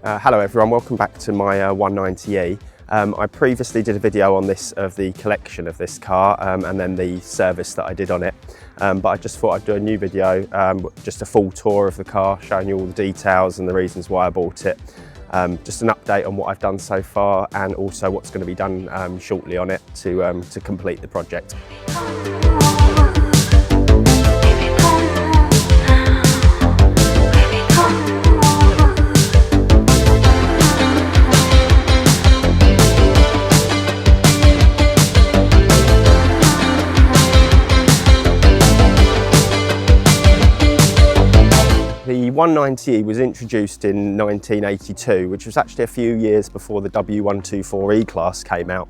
Hello everyone, welcome back to my 190E. I previously did a video on this of the collection of this car and then the service that I did on it. But I just thought I'd do a new video, just a full tour of the car, showing you all the details and the reasons why I bought it. Just an update on what I've done so far and also what's going to be done shortly on it to complete the project. The 190E was introduced in 1982, which was actually a few years before the W201 E-Class came out.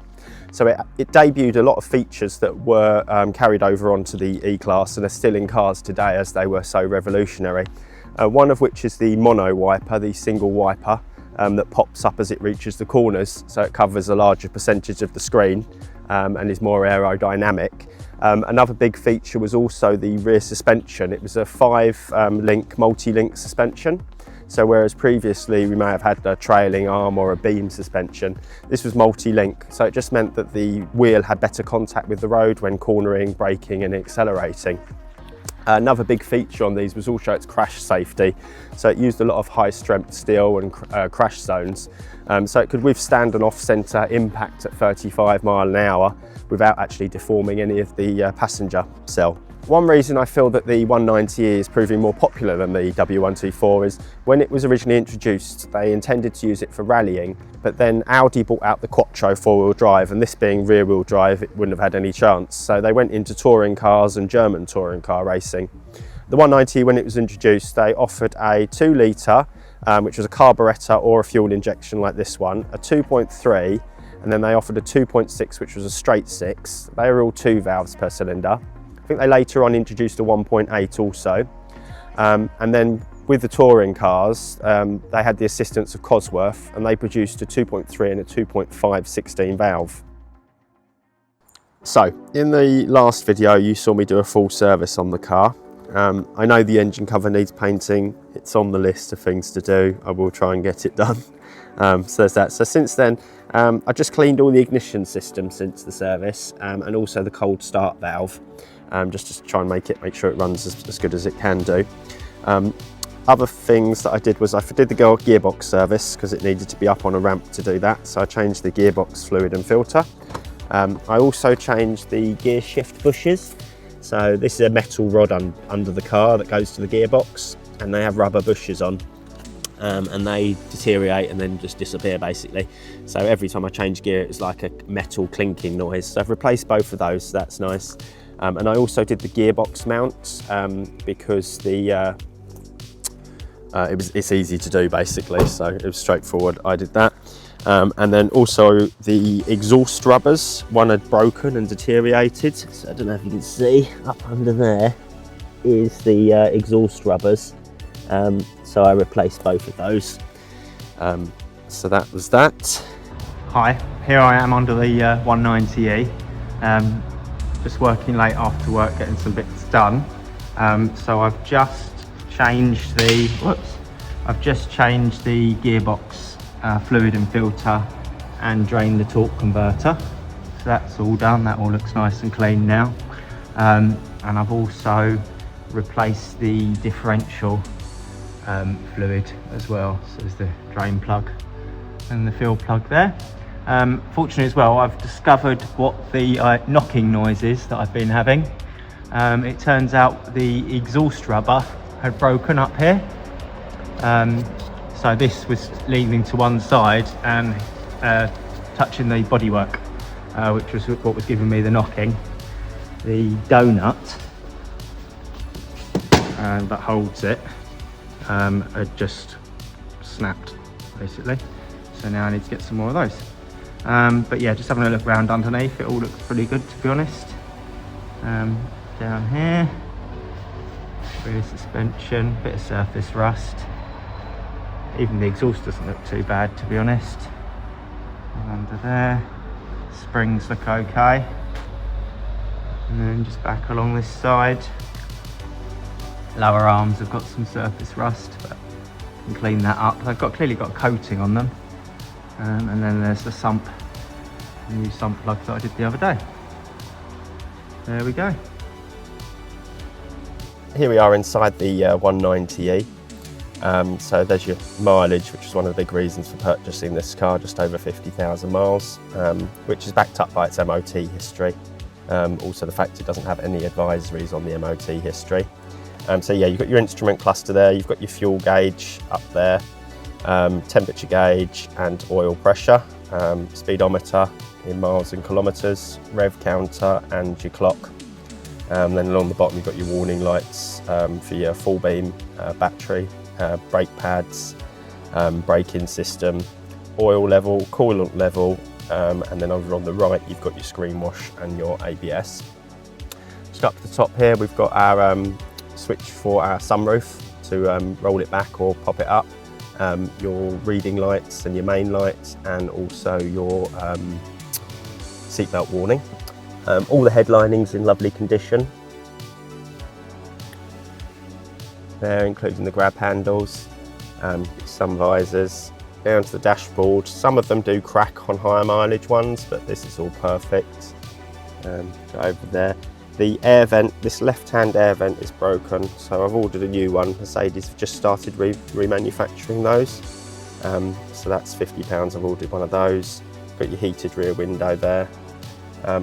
So it debuted a lot of features that were carried over onto the E-Class and are still in cars today as they were so revolutionary. One of which is the mono wiper, the single wiper that pops up as it reaches the corners, so it covers a larger percentage of the screen and is more aerodynamic. Another big feature was also the rear suspension. It was a 5-link multi-link suspension. So whereas previously we may have had a trailing arm or a beam suspension, this was multi-link. So it just meant that the wheel had better contact with the road when cornering, braking and accelerating. Another big feature on these was also its crash safety. So it used a lot of high strength steel and crash zones. So it could withstand an off-centre impact at 35 miles an hour without actually deforming any of the passenger cell. One reason I feel that the 190E is proving more popular than the W204 is when it was originally introduced, they intended to use it for rallying, but then Audi bought out the Quattro 4-wheel drive, and this being rear-wheel drive, it wouldn't have had any chance. So they went into touring cars and German touring car racing. The 190E, when it was introduced, they offered a 2-litre, which was a carburettor or a fuel injection like this one, a 2.3, and then they offered a 2.6, which was a straight 6. They were all 2 valves per cylinder. I think they later on introduced a 1.8 also. And then with the touring cars, they had the assistance of Cosworth and they produced a 2.3 and a 2.5 16 valve. So in the last video, you saw me do a full service on the car. I know the engine cover needs painting. It's on the list of things to do. I will try and get it done. So there's that. So since then, I just cleaned all the ignition system since the service and also the cold start valve. Just to try and make sure it runs as good as it can do. Other things that I did was I did the gearbox service because it needed to be up on a ramp to do that. So I changed the gearbox fluid and filter. I also changed the gear shift bushes. So this is a metal rod under the car that goes to the gearbox, and they have rubber bushes on. And they deteriorate and then just disappear basically. So every time I change gear, it's like a metal clinking noise. So I've replaced both of those, so that's nice. And I also did the gearbox mount because it's easy to do basically, so it was straightforward. I did that. And then also the exhaust rubbers, one had broken and deteriorated. So I don't know if you can see, up under there is the exhaust rubbers. So I replaced both of those. So that was that. Hi, here I am under the 190E. Just working late after work, getting some bits done. So I've just changed the gearbox fluid and filter and drained the torque converter. So that's all done. That all looks nice and clean now. And I've also replaced the differential fluid as well. So there's the drain plug and the fill plug there. Fortunately as well, I've discovered what the knocking noise is that I've been having. It turns out the exhaust rubber had broken up here. So this was leaning to one side and touching the bodywork, which was what was giving me the knocking. The donut that holds it had just snapped basically. So now I need to get some more of those. But yeah, just having a look around underneath, it all looks pretty good to be honest. Down here, rear suspension, bit of surface rust. Even the exhaust doesn't look too bad to be honest. And under there, springs look okay. And then just back along this side, lower arms have got some surface rust, but and clean that up. They've clearly got coating on them. And then there's the sump, the new sump plug that I did the other day. There we go. Here we are inside the 190E. So there's your mileage, which is one of the big reasons for purchasing this car, just over 50,000 miles, which is backed up by its MOT history. Also the fact it doesn't have any advisories on the MOT history. So yeah, you've got your instrument cluster there, you've got your fuel gauge up there, temperature gauge and oil pressure, speedometer in miles and kilometres, rev counter and your clock. Then along the bottom you've got your warning lights for your full beam battery, brake pads, braking system, oil level, coolant level, and then over on the right you've got your screen wash and your ABS. Just up the top here we've got our switch for our sunroof to roll it back or pop it up, your reading lights and your main lights, and also your seatbelt warning. All the headlining's in lovely condition. There, including the grab handles, some visors, down to the dashboard. Some of them do crack on higher mileage ones, but this is all perfect. Go over there. The air vent, this left-hand air vent is broken, so I've ordered a new one. Mercedes have just started remanufacturing those. So that's £50, I've ordered one of those. Got your heated rear window there.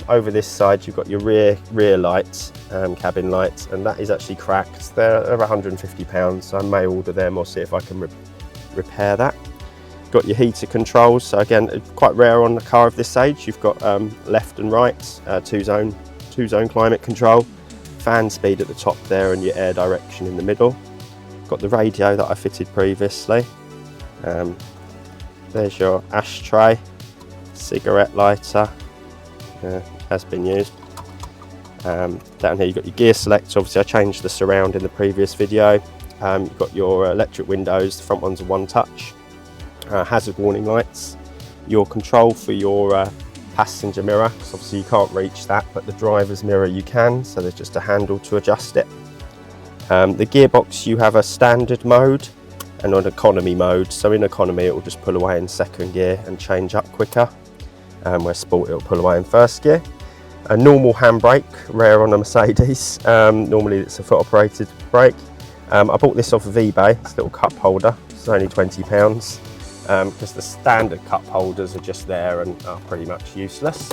Over this side you've got your rear lights, cabin lights, and that is actually cracked. They're £150, so I may order them or see if I can repair that. Got your heater controls, so again quite rare on a car of this age. You've got left and right, two-zone climate control, fan speed at the top there and your air direction in the middle. Got the radio that I fitted previously. There's your ashtray, cigarette lighter. Has been used. Down here you've got your gear selector. Obviously I changed the surround in the previous video. You've got your electric windows, the front ones are one touch. Hazard warning lights. Your control for your passenger mirror, because obviously you can't reach that, but the driver's mirror you can, so there's just a handle to adjust it. The gearbox, you have a standard mode and an economy mode. So in economy it will just pull away in second gear and change up quicker. Where sport it will pull away in first gear. A normal handbrake, rare on a Mercedes. Normally it's a foot operated brake. I bought this off of eBay, it's a little cup holder, it's only £20, because the standard cup holders are just there and are pretty much useless.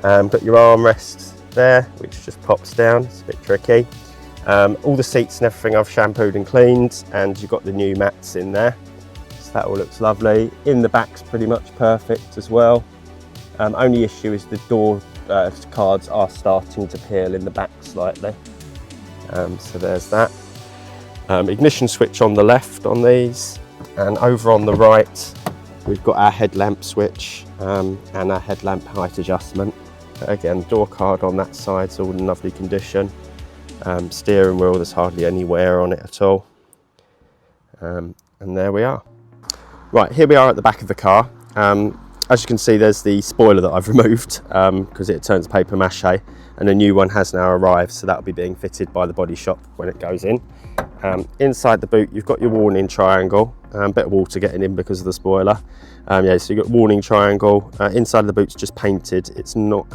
Got your armrest there, which just pops down, it's a bit tricky. All the seats and everything I've shampooed and cleaned, and you've got the new mats in there. So that all looks lovely. In the back's pretty much perfect as well. Only issue is the door cards are starting to peel in the back slightly. So there's that. Ignition switch on the left on these, and over on the right we've got our headlamp switch and our headlamp height adjustment. Again, door card on that side, it's all in lovely condition. Steering wheel, there's hardly any wear on it at all. And there we are. Right, here we are at the back of the car. As you can see, there's the spoiler that I've removed because it turns paper mache, and a new one has now arrived, so that'll be being fitted by the body shop when it goes in. Inside the boot you've got your warning triangle, a bit of water getting in because of the spoiler. Yeah, so you've got warning triangle. Inside the boot's just painted, it's not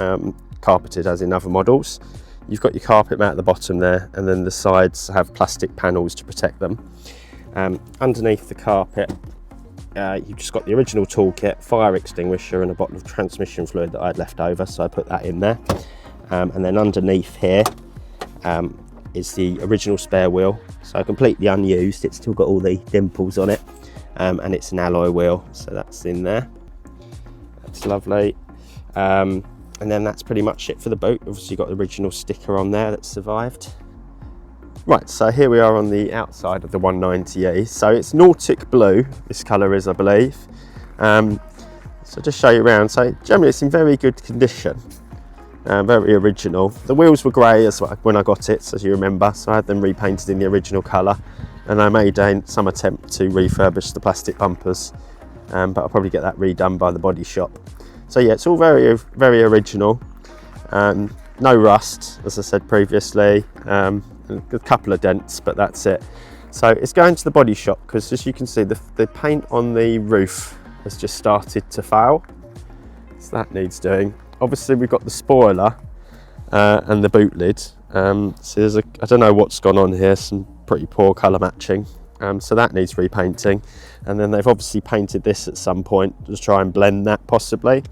carpeted as in other models. You've got your carpet mat at the bottom there, and then the sides have plastic panels to protect them. Underneath the carpet you've just got the original toolkit, fire extinguisher and a bottle of transmission fluid that I'd left over, so I put that in there. And then underneath here is the original spare wheel, so completely unused, it's still got all the dimples on it, and it's an alloy wheel, so that's in there. That's lovely. And then that's pretty much it for the boot. Obviously you've got the original sticker on there that survived. Right, so here we are on the outside of the 190E. So it's Nautic blue, this colour is, I believe. So just show you around. So generally it's in very good condition, very original. The wheels were grey as well when I got it, as you remember, so I had them repainted in the original colour, and I made some attempt to refurbish the plastic bumpers, but I'll probably get that redone by the body shop. So yeah, it's all very, very original. No rust, as I said previously. A couple of dents, but that's it. So it's going to the body shop because, as you can see, the paint on the roof has just started to fail. So that needs doing. Obviously we've got the spoiler and the boot lid. So there's I don't know what's gone on here, some pretty poor colour matching. So that needs repainting. And then they've obviously painted this at some point to try and blend that possibly.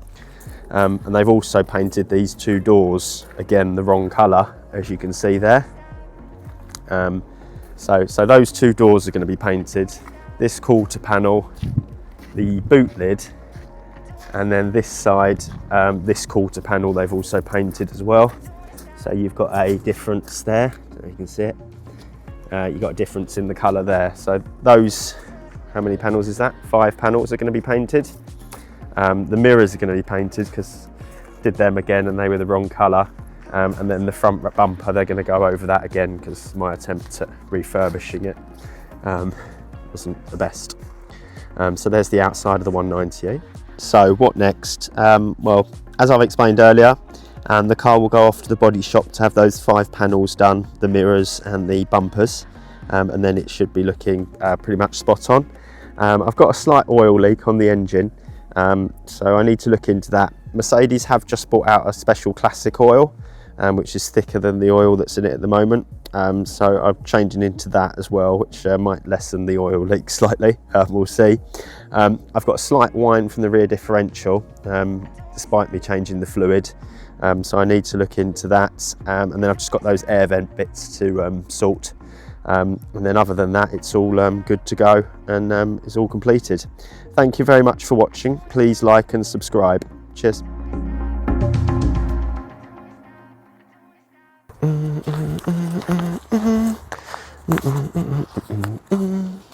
And they've also painted these two doors, again, the wrong colour, as you can see there. So those two doors are going to be painted. This quarter panel, the boot lid, and then this side, this quarter panel they've also painted as well. So you've got a difference there, you can see it. You've got a difference in the colour there. So those, how many panels is that? 5 panels are going to be painted. The mirrors are going to be painted because I did them again and they were the wrong colour. And then the front bumper, they're going to go over that again because my attempt at refurbishing it wasn't the best. So there's the outside of the 190E. So what next? Well, as I've explained earlier, the car will go off to the body shop to have those 5 panels done, the mirrors and the bumpers, and then it should be looking pretty much spot on. I've got a slight oil leak on the engine, so I need to look into that. Mercedes have just brought out a special classic oil, which is thicker than the oil that's in it at the moment. So I'm changing into that as well, which might lessen the oil leak slightly. We'll see. I've got a slight whine from the rear differential, despite me changing the fluid. So I need to look into that. And then I've just got those air vent bits to sort. And then other than that, it's all good to go and it's all completed. Thank you very much for watching. Please like and subscribe. Cheers.